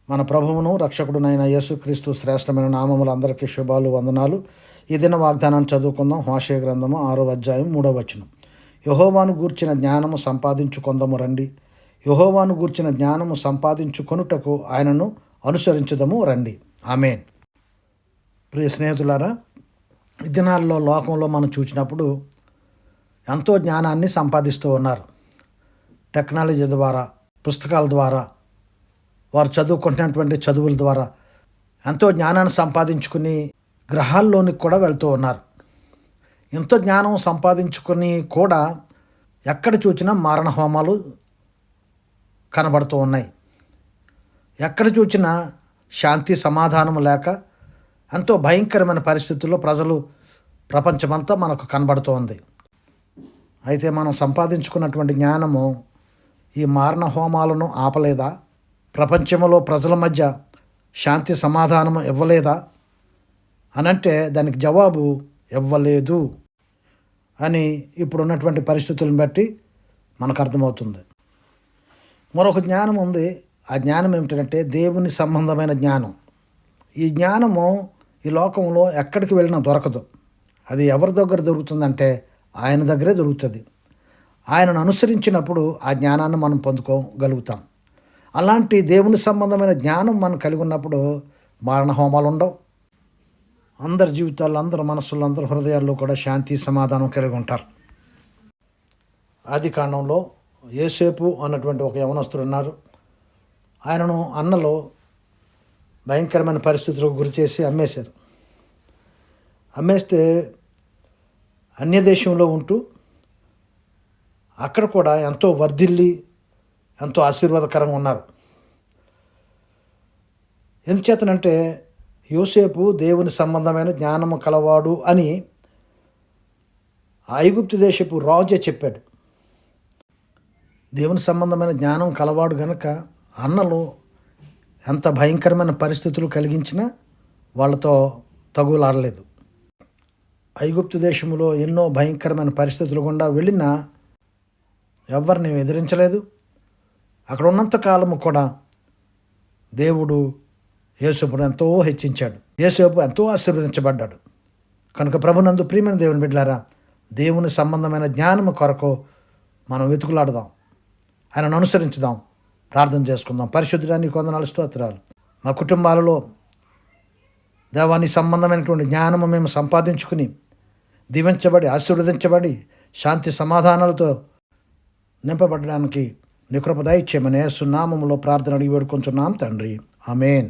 మన ప్రభువును రక్షకుడునైన యేసుక్రీస్తు శ్రేష్టమైన నామములు అందరికీ శుభాలు వందనాలు. ఈ దిన వాగ్దానాన్ని చదువుకుందాం. హోషేయ గ్రంథము 6వ అధ్యాయం 3వ వచనం. యెహోవాను గూర్చిన జ్ఞానము సంపాదించుకొందము రండి. యెహోవాను గూర్చిన జ్ఞానము సంపాదించుకొనుటకు ఆయనను అనుసరించుదము రండి. ఆమేన్. ప్రియ స్నేహితులారా, ఈ దినాల్లో లోకంలో మనం చూసినప్పుడు ఎంతో జ్ఞానాన్ని సంపాదిస్తూ ఉన్నారు. టెక్నాలజీ ద్వారా, పుస్తకాల ద్వారా, వారు చదువుకుంటున్నటువంటి చదువుల ద్వారా ఎంతో జ్ఞానాన్ని సంపాదించుకుని గ్రహాల్లోనికి కూడా వెళ్తూ ఉన్నారు. ఎంతో జ్ఞానం సంపాదించుకుని కూడా ఎక్కడ చూసినా మారణ హోమాలు కనబడుతూ ఉన్నాయి. ఎక్కడ చూసినా శాంతి సమాధానం లేక ఎంతో భయంకరమైన పరిస్థితుల్లో ప్రజలు ప్రపంచమంతా మనకు కనబడుతూ ఉంది. అయితే మనం సంపాదించుకున్నటువంటి జ్ఞానము ఈ మారణ హోమాలను ఆపలేదా? ప్రపంచంలో ప్రజల మధ్య శాంతి సమాధానం ఇవ్వలేదా అనంటే దానికి జవాబు ఇవ్వలేదు అని ఇప్పుడున్నటువంటి పరిస్థితులను బట్టి మనకు అర్థమవుతుంది. మరొక జ్ఞానం ఉంది. ఆ జ్ఞానం ఏమిటంటే దేవుని సంబంధమైన జ్ఞానం. ఈ జ్ఞానము ఈ లోకంలో ఎక్కడికి వెళ్ళినా దొరకదు. అది ఎవరి దగ్గర దొరుకుతుందంటే ఆయన దగ్గరే దొరుకుతుంది. ఆయనను అనుసరించినప్పుడు ఆ జ్ఞానాన్ని మనం పొందుకోగలుగుతాం. అలాంటి దేవుని సంబంధమైన జ్ఞానం మనం కలిగి ఉన్నప్పుడు మారణ హోమాలు ఉండవు. అందరి జీవితాల్లో, అందరి మనస్సుల్లో, అందరి హృదయాల్లో కూడా శాంతి సమాధానం కలిగి ఉంటారు. ఆది కాండంలో యోసేపు అన్నటువంటి ఒక యవనస్తుడు ఉన్నారు. ఆయనను అన్నలో భయంకరమైన పరిస్థితులకు గురి చేసి అమ్మేశారు. అమ్మేస్తే అన్య దేశంలో ఉంటూ అక్కడ కూడా ఎంతో వర్ధిల్లి ఎంతో ఆశీర్వాదకరంగా ఉన్నారు. ఎందుచేతనంటే యోసేపు దేవుని సంబంధమైన జ్ఞానము కలవాడు అని ఐగుప్తు దేశపు రాజే చెప్పాడు. దేవుని సంబంధమైన జ్ఞానం కలవాడు గనుక అన్నలు ఎంత భయంకరమైన పరిస్థితులు కలిగించినా వాళ్ళతో తగులాడలేదు. ఐగుప్తు దేశంలో ఎన్నో భయంకరమైన పరిస్థితులు గుండా వెళ్ళినా ఎవరిని ఎదిరించలేదు. అక్కడ ఉన్నంతకాలము కూడా దేవుడు యోసేపును ఎంతో హెచ్చించాడు. యోసేపు ఎంతో ఆశీర్వదించబడ్డాడు. కనుక ప్రభునందు ప్రియమైన దేవుని బిడ్డలారా, దేవుని సంబంధమైన జ్ఞానము కొరకు మనం వెతుకులాడదాం, ఆయనను అనుసరించుదాం, ప్రార్థన చేసుకుందాం. పరిశుద్ధుడా నీకు వందనాలు, స్తోత్రాలు. మా కుటుంబాలలో దేవాని సంబంధమైనటువంటి జ్ఞానము మేము సంపాదించుకుని దీవించబడి ఆశీర్వదించబడి శాంతి సమాధానాలతో నింపబడడానికి నీ కృప దయచేయమని యేసు నామములో ప్రార్థన అడిగి వేడుకొంచున్నాం తండ్రి. ఆమేన్.